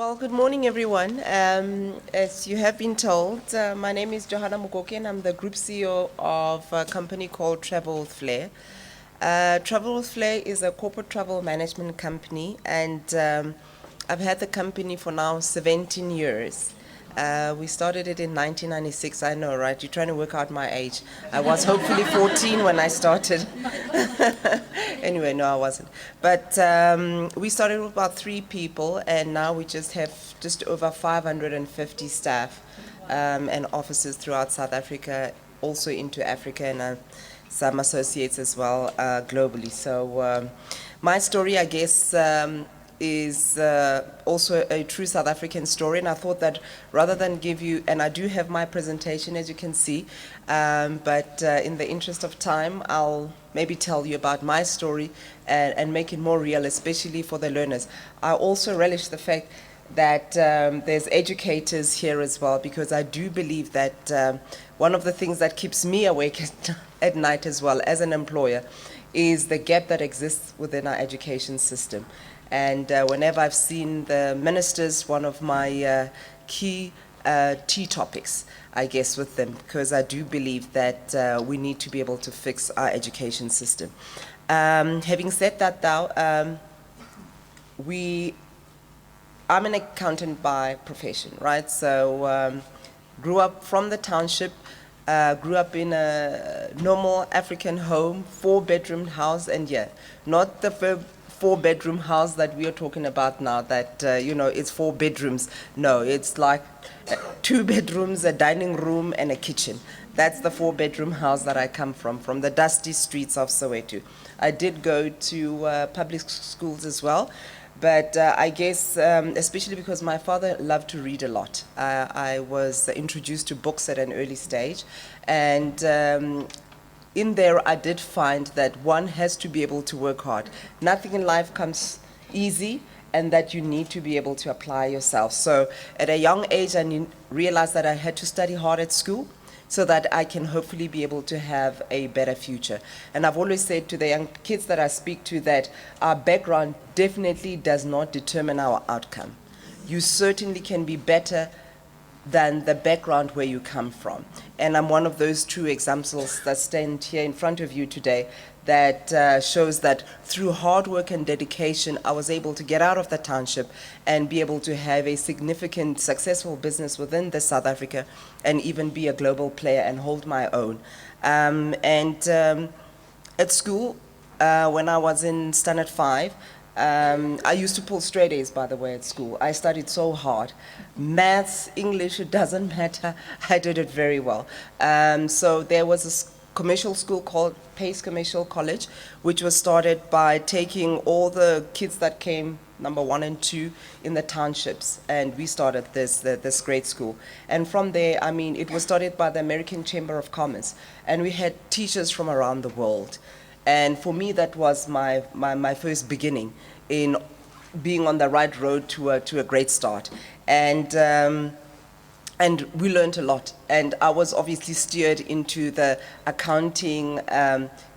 Well, good morning, everyone. As you have been told, my name is Johanna Mukoki, and I'm the Group CEO of a company called Travel with Flair. Travel with Flair is a corporate travel management company, and I've had the company for now 17 years. We started it in 1996. I know, right? You're trying to work out my age. I was hopefully 14 when I started. Anyway, no, I wasn't. But we started with about 3 people, and now we just have just over 550 staff and offices throughout South Africa, also into Africa, and some associates as well globally. So my story, I guess, is also a true South African story, and I thought that rather than give you, and I do have my presentation as you can see, but in the interest of time, I'll maybe tell you about my story and make it more real, especially for the learners. I also relish the fact that there's educators here as well, because I do believe that one of the things that keeps me awake at night as well as an employer is the gap that exists within our education system. And whenever I've seen the ministers, one of my key topics, I guess, with them, because I do believe that we need to be able to fix our education system. Having said that, though, I'm an accountant by profession, right? So grew up from the township, grew up in a normal African home, 4-bedroom house, and not the 4-bedroom house that we are talking about now, that it's 4 bedrooms. No, it's like 2 bedrooms, a dining room, and a kitchen. That's the 4-bedroom house that I come from the dusty streets of Soweto. I did go to public schools as well, but I guess, especially because my father loved to read a lot, I was introduced to books at an early stage, and in there, I did find that one has to be able to work hard. Nothing in life comes easy, and that you need to be able to apply yourself. So at a young age, I realized that I had to study hard at school so that I can hopefully be able to have a better future. And I've always said to the young kids that I speak to that our background definitely does not determine our outcome. You certainly can be better than the background where you come from. And I'm one of those true examples that stand here in front of you today that shows that through hard work and dedication, I was able to get out of the township and be able to have a significant, successful business within the South Africa and even be a global player and hold my own. At school, when I was in Standard 5, I used to pull straight A's, by the way, at school. I studied so hard. Maths, English, it doesn't matter. I did it very well. So there was a commercial school called Pace Commercial College, which was started by taking all the kids that came number 1 and 2 in the townships, and we started this great school. And from there, it was started by the American Chamber of Commerce, and we had teachers from around the world. And for me, that was my first beginning in being on the right road to a great start. And we learned a lot. And I was obviously steered into the accounting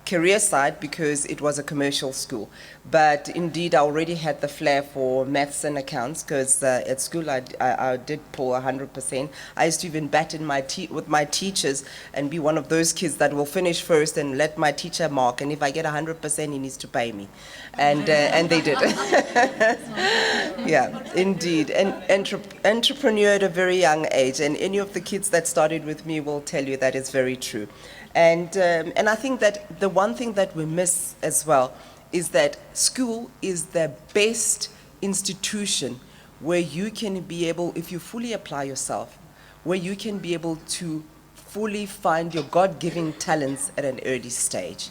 career side because it was a commercial school. But indeed, I already had the flair for maths and accounts because at school I did pull 100%. I used to even bat in with my teachers and be one of those kids that will finish first and let my teacher mark. And if I get 100%, he needs to pay me. And they did. Yeah, indeed. And entrepreneur at a very young age. And any of the kids that started with me will tell you that is very true. And I think that the one thing that we miss as well is that school is the best institution where you can be able, if you fully apply yourself, where you can be able to fully find your God-given talents at an early stage.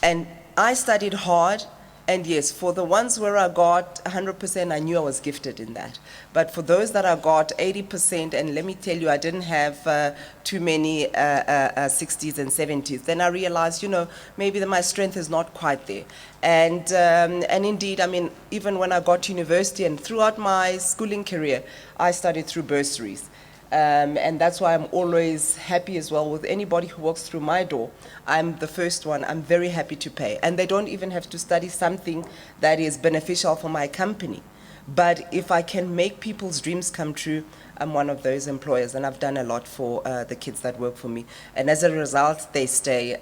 And I studied hard. And yes, for the ones where I got 100%, I knew I was gifted in that. But for those that I got 80%, and let me tell you, I didn't have too many 60s and 70s, then I realized, maybe my strength is not quite there. And indeed, even when I got to university and throughout my schooling career, I studied through bursaries. And that's why I'm always happy as well with anybody who walks through my door. I'm the first one. I'm very happy to pay. And they don't even have to study something that is beneficial for my company. But if I can make people's dreams come true, I'm one of those employers, and I've done a lot for the kids that work for me. And as a result, they stay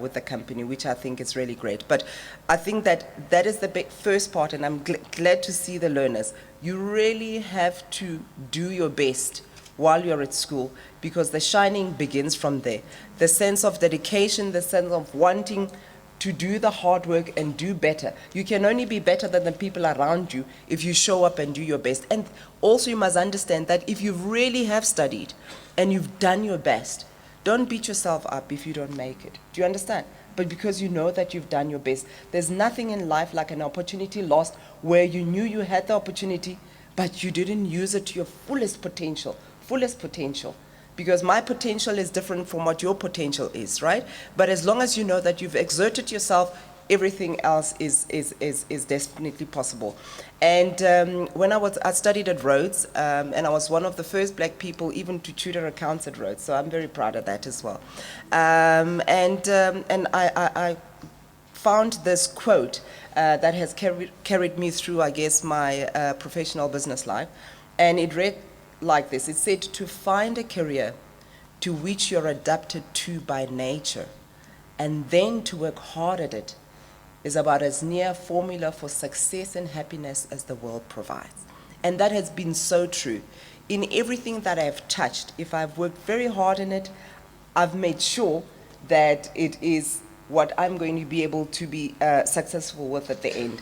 with the company, which I think is really great. But I think that that is the first part, and I'm glad to see the learners. You really have to do your best while you're at school, because the shining begins from there. The sense of dedication, the sense of wanting to do the hard work and do better. You can only be better than the people around you if you show up and do your best. And also you must understand that if you really have studied and you've done your best, don't beat yourself up if you don't make it. Do you understand? But because you know that you've done your best. There's nothing in life like an opportunity lost where you knew you had the opportunity, but you didn't use it to your fullest potential. Because my potential is different from what your potential is, right? But as long as you know that you've exerted yourself, everything else is definitely possible. And when I studied at Rhodes, and I was one of the first black people even to tutor accounts at Rhodes, so I'm very proud of that as well. And I found this quote that has carried me through, I guess, my professional business life, and it read like this. It said, to find a career to which you're adapted to by nature and then to work hard at it is about as near a formula for success and happiness as the world provides. And that has been so true. In everything that I've touched, if I've worked very hard in it, I've made sure that it is what I'm going to be able to be successful with at the end.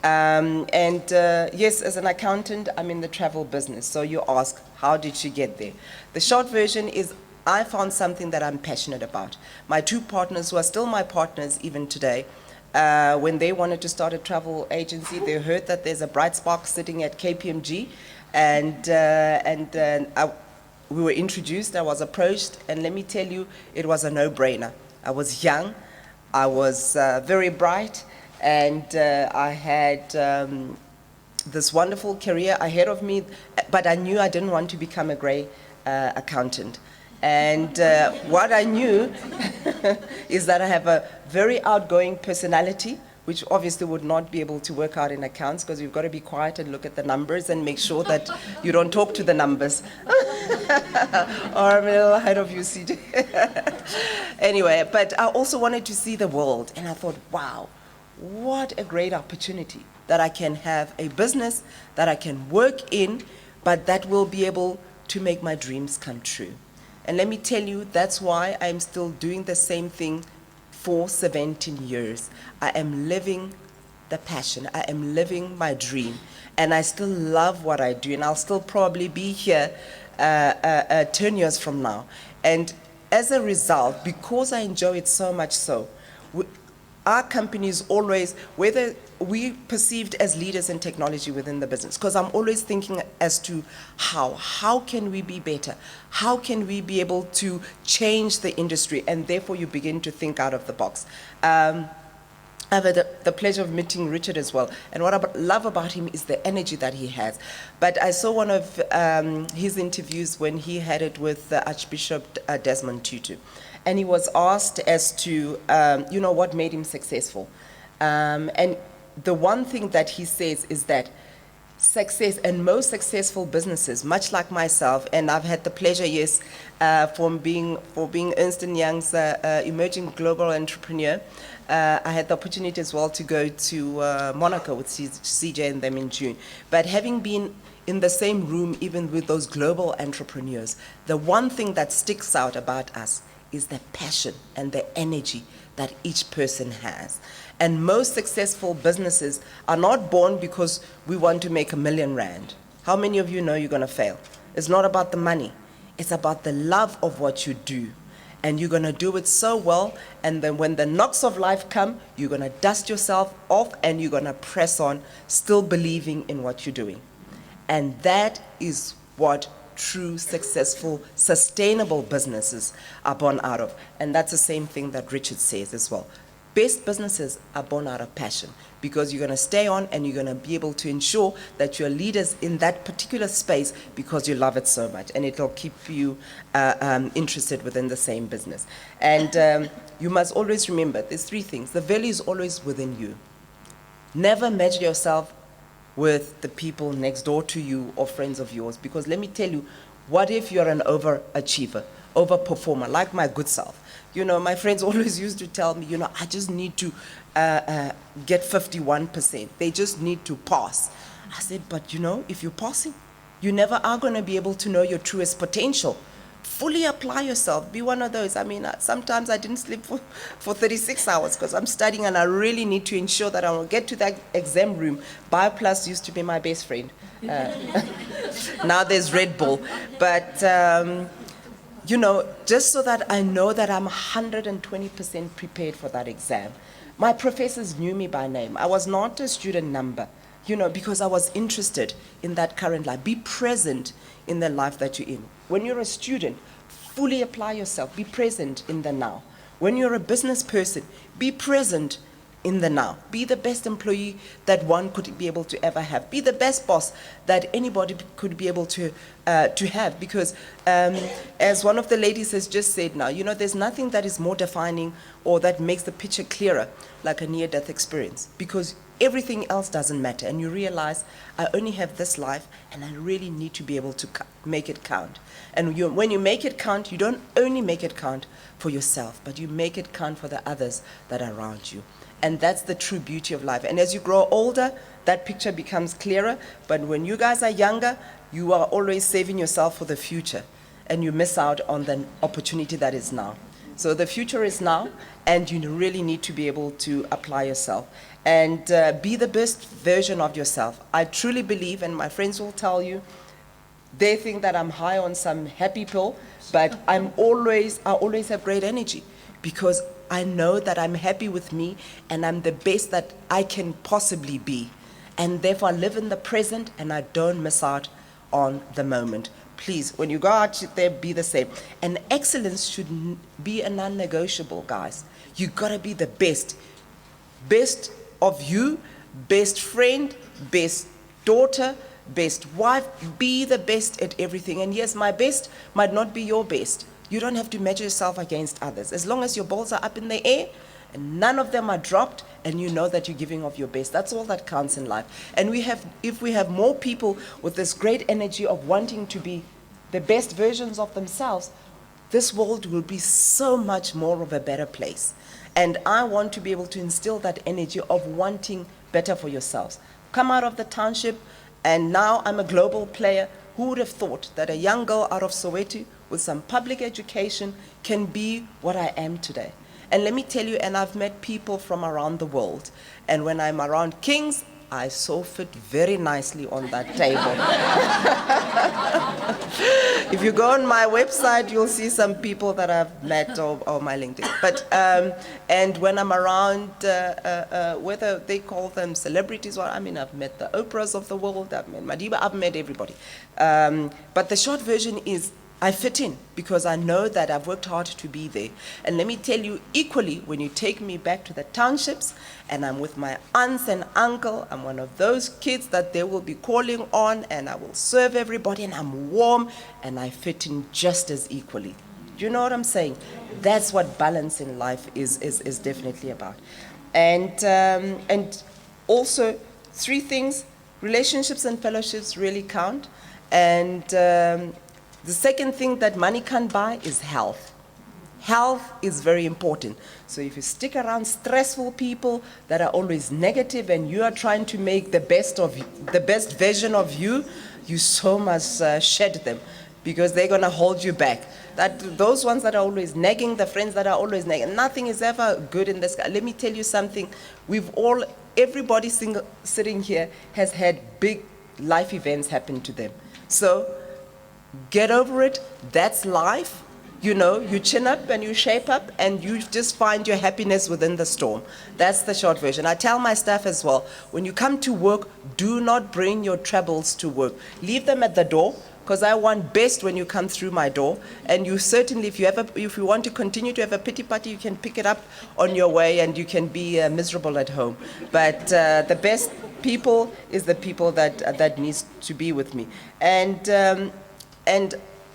Yes, as an accountant, I'm in the travel business. So you ask, how did she get there? The short version is I found something that I'm passionate about. My two partners, who are still my partners even today, when they wanted to start a travel agency, they heard that there's a bright spark sitting at KPMG, we were introduced, I was approached, and let me tell you, it was a no-brainer. I was young, I was very bright, and I had this wonderful career ahead of me, but I knew I didn't want to become a grey accountant. And what I knew is that I have a very outgoing personality, which obviously would not be able to work out in accounts, because you've got to be quiet and look at the numbers and make sure that you don't talk to the numbers. Or I'm a little ahead of you, CJ. Anyway, but I also wanted to see the world, and I thought, wow, what a great opportunity that I can have a business that I can work in, but that will be able to make my dreams come true. And let me tell you, that's why I'm still doing the same thing for 17 years. I am living the passion. I am living my dream. And I still love what I do. And I'll still probably be here 10 years from now. And as a result, because I enjoy it so much so, our company is always, whether we perceived as leaders in technology within the business, because I'm always thinking as to how can we be better? How can we be able to change the industry? And therefore you begin to think out of the box. I've had the pleasure of meeting Richard as well. And what I love about him is the energy that he has. But I saw one of his interviews when he had it with Archbishop Desmond Tutu. And he was asked as to, what made him successful. And the one thing that he says is that success, and most successful businesses, much like myself, and I've had the pleasure, yes, for being Ernst & Young's emerging global entrepreneur. I had the opportunity as well to go to Monaco with CJ and them in June. But having been in the same room even with those global entrepreneurs, the one thing that sticks out about us is the passion and the energy that each person has. And most successful businesses are not born because we want to make R1 million. How many of you know you're going to fail? It's not about the money. It's about the love of what you do. And you're going to do it so well, and then when the knocks of life come, you're going to dust yourself off and you're going to press on, still believing in what you're doing. And that is what true, successful, sustainable businesses are born out of. And that's the same thing that Richard says as well. Best businesses are born out of passion, because you're going to stay on and you're going to be able to ensure that you're leaders in that particular space because you love it so much, and it'll keep you interested within the same business. And you must always remember, there's three things. The value is always within you. Never measure yourself with the people next door to you or friends of yours. Because let me tell you, what if you're an overachiever, overperformer, like my good self? You know, my friends always used to tell me, you know, I just need to get 51%. They just need to pass. I said, but you know, if you're passing, you never are going to be able to know your truest potential. Fully apply yourself. Be one of those. I mean, sometimes I didn't sleep for 36 hours because I'm studying and I really need to ensure that I will get to that exam room. BioPlus used to be my best friend. Now there's Red Bull. But, you know, just so that I know that I'm 120% prepared for that exam. My professors knew me by name. I was not a student number, you know, because I was interested in that current life. Be present in the life that you're in. When you're a student, fully apply yourself. Be present in the now. When you're a business person, be present in the now. Be the best employee that one could be able to ever have. Be the best boss that anybody could be able to have. Because as one of the ladies has just said now, you know, there's nothing that is more defining or that makes the picture clearer like a near-death experience. Because everything else doesn't matter, and you realize I only have this life and I really need to be able to make it count. And when you make it count, you don't only make it count for yourself, but you make it count for the others that are around you. And that's the true beauty of life. And as you grow older, that picture becomes clearer. But when you guys are younger, you are always saving yourself for the future, and you miss out on the opportunity that is now. So the future is now, and you really need to be able to apply yourself and be the best version of yourself. I truly believe, and my friends will tell you, they think that I'm high on some happy pill, but I always have great energy because I know that I'm happy with me and I'm the best that I can possibly be. And therefore I live in the present and I don't miss out on the moment. Please, when you go out there, be the same. And excellence should be a non-negotiable, guys. You gotta be the best. Best of you, best friend, best daughter, best wife. Be the best at everything. And yes, my best might not be your best. You don't have to measure yourself against others. As long as your balls are up in the air and none of them are dropped, and you know that you're giving of your best. That's all that counts in life. And if we have more people with this great energy of wanting to be the best versions of themselves, this world will be so much more of a better place. And I want to be able to instill that energy of wanting better for yourselves. Come out of the township, and now I'm a global player. Who would have thought that a young girl out of Soweto with some public education can be what I am today? And let me tell you, and I've met people from around the world, and when I'm around kings, I so fit very nicely on that table. If you go on my website, you'll see some people that I've met or my LinkedIn. But and when I'm around, whether they call them celebrities or, I mean, I've met the Oprahs of the world, I've met Madiba, I've met everybody. But the short version is, I fit in because I know that I've worked hard to be there. And let me tell you, equally, when you take me back to the townships and I'm with my aunts and uncle, I'm one of those kids that they will be calling on, and I will serve everybody, and I'm warm and I fit in just as equally. Do you know what I'm saying? That's what balance in life is definitely about. And also, three things: relationships and fellowships really count. And the second thing that money can't buy is health. Health is very important. So if you stick around stressful people that are always negative and you are trying to make the best version of you, you so must shed them, because they're going to hold you back. Those ones that are always nagging, the friends that are always nagging, nothing is ever good in this. Let me tell you something. Everybody sitting here has had big life events happen to them. So get over it. That's life. You know, you chin up and you shape up and you just find your happiness within the storm. That's the short version. I tell my staff as well, when you come to work, do not bring your troubles to work. Leave them at the door, because I want best when you come through my door. And you certainly, if you want to continue to have a pity party, you can pick it up on your way and you can be miserable at home. But the best people is the people that needs to be with me. And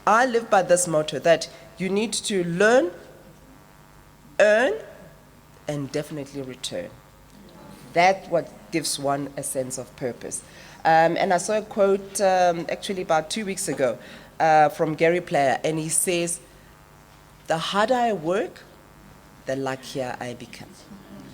I live by this motto that you need to learn, earn, and definitely return. That's what gives one a sense of purpose. And I saw a quote actually about 2 weeks ago from Gary Player, and he says, the harder I work, the luckier I become.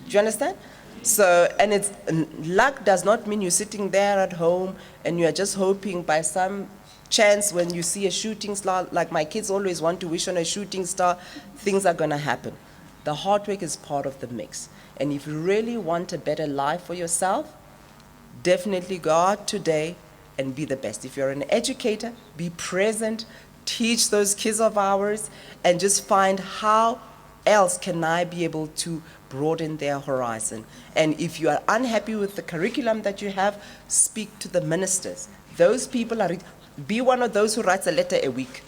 Do you understand? So, and luck does not mean you're sitting there at home and you're just hoping by some chance when you see a shooting star, like my kids always want to wish on a shooting star, things are going to happen. The hard work is part of the mix. And if you really want a better life for yourself, definitely go out today and be the best. If you're an educator, be present, teach those kids of ours, and just find how else can I be able to broaden their horizon. And if you are unhappy with the curriculum that you have, speak to the ministers. Those people are, be one of those who writes a letter a week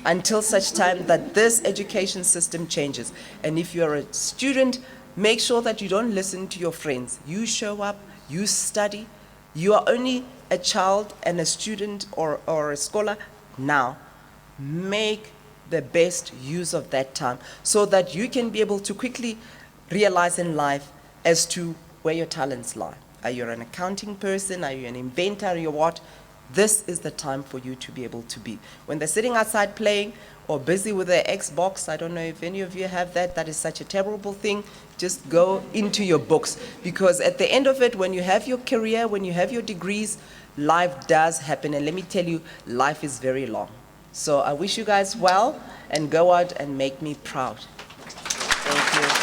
until such time that this education system changes. And if you're a student, make sure that you don't listen to your friends. You show up, you study. You are only a child and a student or a scholar now. Make the best use of that time so that you can be able to quickly realize in life as to where your talents lie. Are you an accounting person? Are you an inventor? Are you what? This is the time for you to be able to be. When they're sitting outside playing or busy with their Xbox, I don't know if any of you have that. That is such a terrible thing. Just go into your books, because at the end of it, when you have your career, when you have your degrees, life does happen. And let me tell you, life is very long. So I wish you guys well, and go out and make me proud. Thank you.